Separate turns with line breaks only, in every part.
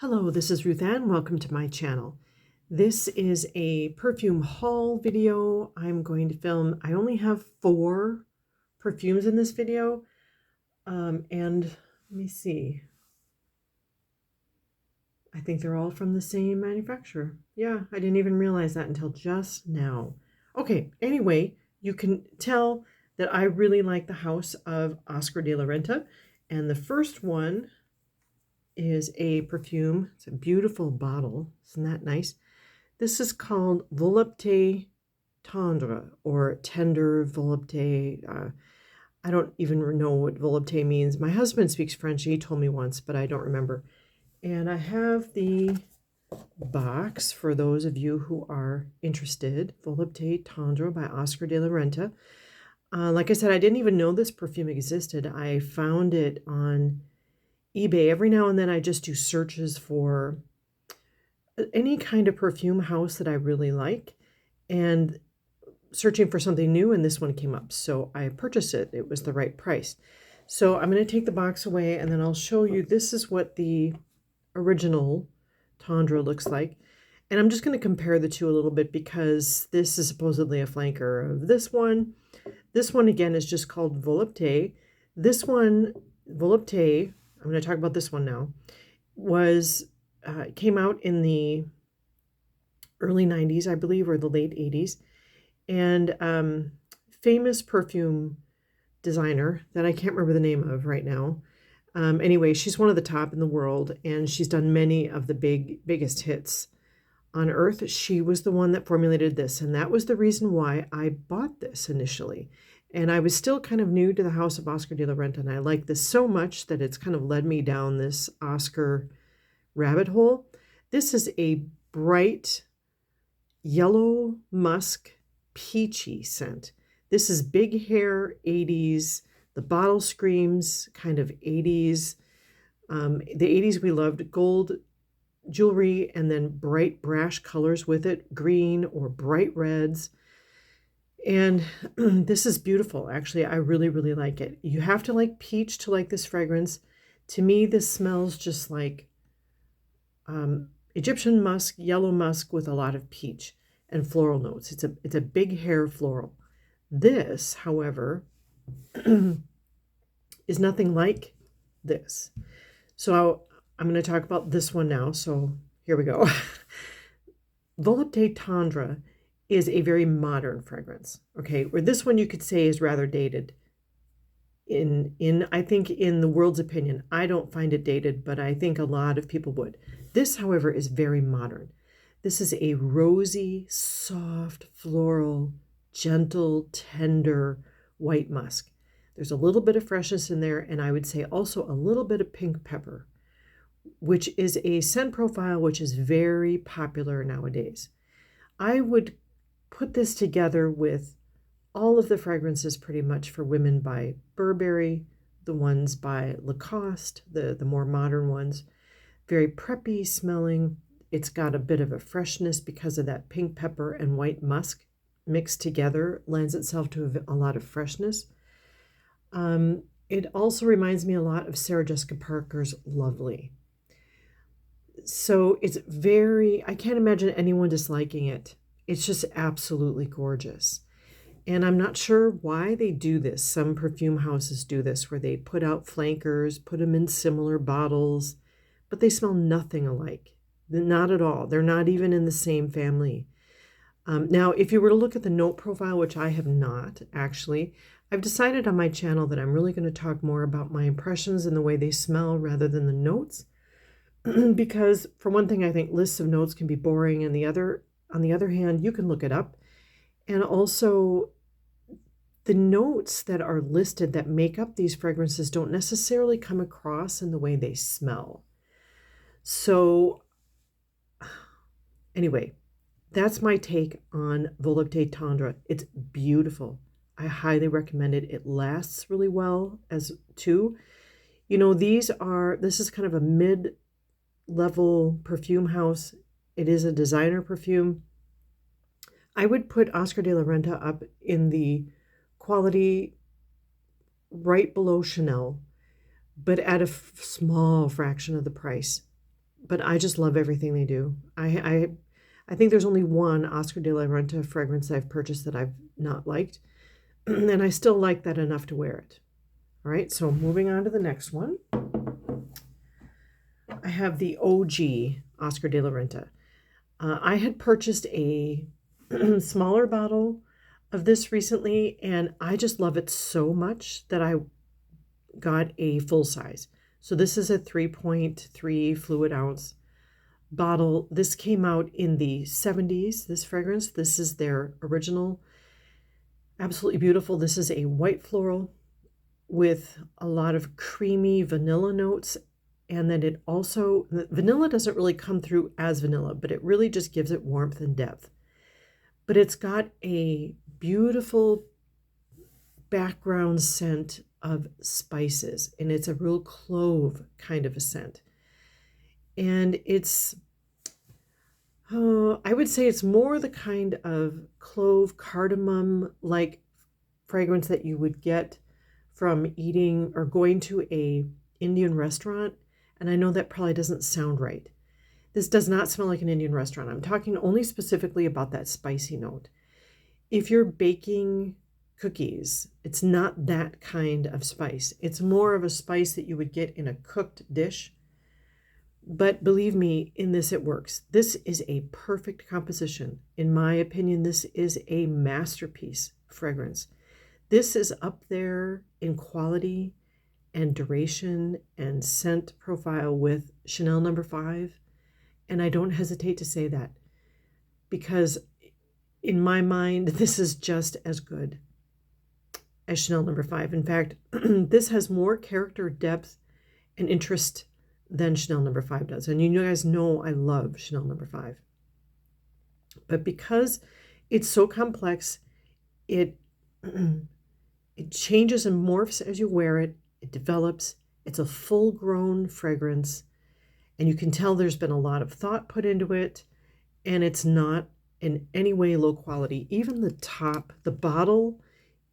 Hello, this is Ruth Ann. Welcome to my channel. This is a perfume haul video. I'm going to film. I only have 4 perfumes in this video. And let me see. I think they're all from the same manufacturer. Yeah, I didn't even realize that until just now. Okay, anyway, you can tell that I really like the house of Oscar de la Renta. And the first one is a perfume. It's a beautiful bottle. Isn't that nice? This is called Volupte Tendre or Tender Volupte. I don't even know what Volupte means. My husband speaks French. He told me once, but I don't remember. And I have the box for those of you who are interested. Volupte Tendre by Oscar de la Renta. Like I said, I didn't even know this perfume existed. I found it on eBay. Every now and then I just do searches for any kind of perfume house that I really like and searching for something new, and this one came up. So I purchased it. It was the right price. So I'm going to take the box away and then I'll show you. This is what the original Tendre looks like. And I'm just going to compare the two a little bit because this is supposedly a flanker of this one. This one, again, is just called Volupte. This one, Volupte, I'm going to talk about this one now, came out in the early 90s, I believe, or the late 80s. And famous perfume designer that I can't remember the name of right now. Anyway, she's one of the top in the world, and she's done many of the biggest hits on earth. She was the one that formulated this, and that was the reason why I bought this initially. And I was still kind of new to the house of Oscar de la Renta, and I like this so much that it's kind of led me down this Oscar rabbit hole. This is a bright yellow musk peachy scent. This is big hair 80s. The bottle screams kind of 80s. The 80s we loved gold jewelry and then bright brash colors with it, green or bright reds. And this is beautiful. Actually, I really, really like it. You have to like peach to like this fragrance. To me, this smells just like Egyptian musk, yellow musk with a lot of peach and floral notes. It's a big hair floral. This, however, is nothing like this. So I'm going to talk about this one now. So here we go. Volupte Tendre is a very modern fragrance. Okay, where this one you could say is rather dated. I think in the world's opinion, I don't find it dated, but I think a lot of people would. This, however, is very modern. This is a rosy, soft, floral, gentle, tender white musk. There's a little bit of freshness in there, and I would say also a little bit of pink pepper, which is a scent profile which is very popular nowadays. I would put this together with all of the fragrances pretty much for women by Burberry, the ones by Lacoste, the more modern ones. Very preppy smelling. It's got a bit of a freshness because of that pink pepper and white musk mixed together, lends itself to a lot of freshness. It also reminds me a lot of Sarah Jessica Parker's Lovely. So it's I can't imagine anyone disliking it. It's just absolutely gorgeous. And I'm not sure why they do this. Some perfume houses do this where they put out flankers, put them in similar bottles, but they smell nothing alike. Not at all. They're not even in the same family. Now, if you were to look at the note profile, which I have not actually, I've decided on my channel that I'm really going to talk more about my impressions and the way they smell rather than the notes. Because for one thing, I think lists of notes can be boring, and on the other hand, you can look it up. And also, the notes that are listed that make up these fragrances don't necessarily come across in the way they smell. So anyway, that's my take on Volupte Tendre. It's beautiful. I highly recommend it. It lasts really well as too. You know, this is kind of a mid-level perfume house. It is a designer perfume. I would put Oscar de la Renta up in the quality right below Chanel, but at a small fraction of the price. but I just love everything they do. I think there's only one Oscar de la Renta fragrance I've purchased that I've not liked, and I still like that enough to wear it. All right, so moving on to the next one. I have the OG Oscar de la Renta. I had purchased a smaller bottle of this recently, and I just love it so much that I got a full size. So this is a 3.3 fluid ounce bottle. This came out in the 70s, this fragrance. This is their original. Absolutely beautiful. This is a white floral with a lot of creamy vanilla notes. And then it also, vanilla doesn't really come through as vanilla, but it really just gives it warmth and depth. But it's got a beautiful background scent of spices, and it's a real clove kind of a scent. And it's, I would say it's more the kind of clove cardamom like fragrance that you would get from eating or going to a Indian restaurant. And I know that probably doesn't sound right. This does not smell like an Indian restaurant. I'm talking only specifically about that spicy note. If you're baking cookies, it's not that kind of spice. It's more of a spice that you would get in a cooked dish. But believe me, in this it works. This is a perfect composition. In my opinion, this is a masterpiece fragrance. This is up there in quality and duration and scent profile with Chanel No. 5. And I don't hesitate to say that because in my mind, this is just as good as Chanel No. 5. In fact, this has more character depth and interest than Chanel No. 5 does. And you guys know I love Chanel No. 5. But because it's so complex, it changes and morphs as you wear it. It develops. It's a full-grown fragrance. And you can tell there's been a lot of thought put into it. And it's not in any way low quality. Even the top, the bottle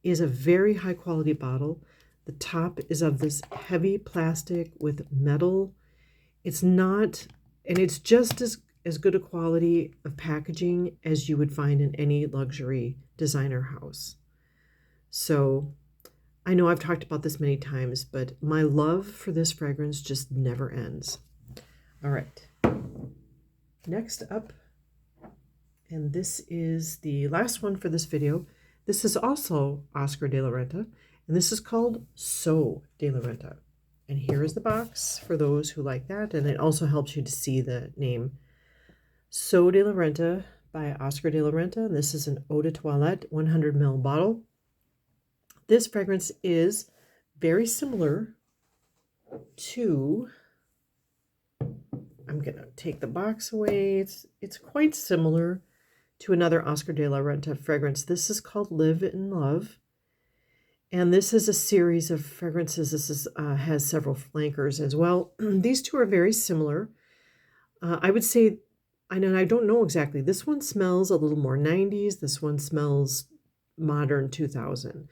is a very high quality bottle. The top is of this heavy plastic with metal. It's not, and it's just as good a quality of packaging as you would find in any luxury designer house. So I know I've talked about this many times, but my love for this fragrance just never ends. All right. Next up, and this is the last one for this video. This is also Oscar de la Renta, and this is called SODO de la Renta. And here is the box for those who like that, and it also helps you to see the name. SODO de la Renta by Oscar de la Renta, and this is an Eau de Toilette 100 ml bottle. This fragrance is very similar to, I'm going to take the box away. It's quite similar to another Oscar de la Renta fragrance. This is called Live in Love. And this is a series of fragrances. This is, has several flankers as well. These two are very similar. I would say, I don't know exactly. This one smells a little more 90s. This one smells modern 2000.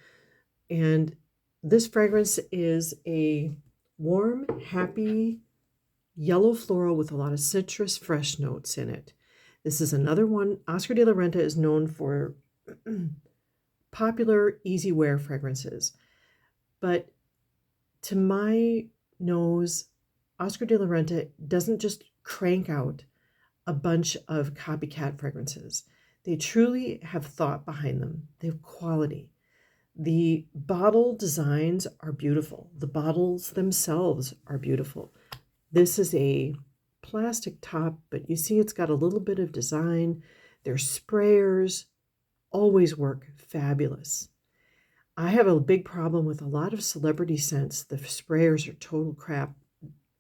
And this fragrance is a warm, happy yellow floral with a lot of citrus fresh notes in it. This is another one. Oscar de la Renta is known for popular, easy wear fragrances. But to my nose, Oscar de la Renta doesn't just crank out a bunch of copycat fragrances. They truly have thought behind them. They have quality. The bottle designs are beautiful. The bottles themselves are beautiful. This is a plastic top, but you see it's got a little bit of design. Their sprayers always work fabulous. I have a big problem with a lot of celebrity scents. The sprayers are total crap.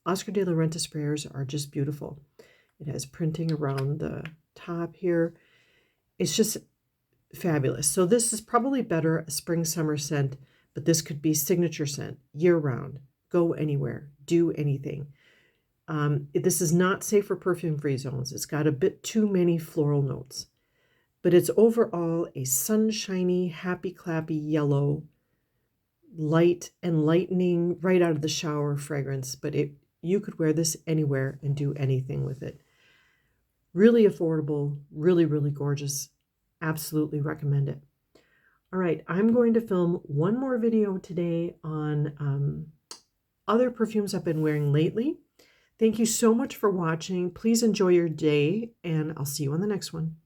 Oscar de la Renta sprayers are just beautiful. It has printing around the top here. It's just fabulous. So this is probably better a spring summer scent, but this could be signature scent year round. Go anywhere, do anything. This is not safe for perfume-free zones. It's got a bit too many floral notes, but it's overall a sunshiny, happy, clappy yellow, light and lightening, right out of the shower fragrance. But You could wear this anywhere and do anything with it. Really affordable, really, really gorgeous. Absolutely recommend it. All right, I'm going to film one more video today on other perfumes I've been wearing lately. Thank you so much for watching. Please enjoy your day, and I'll see you on the next one.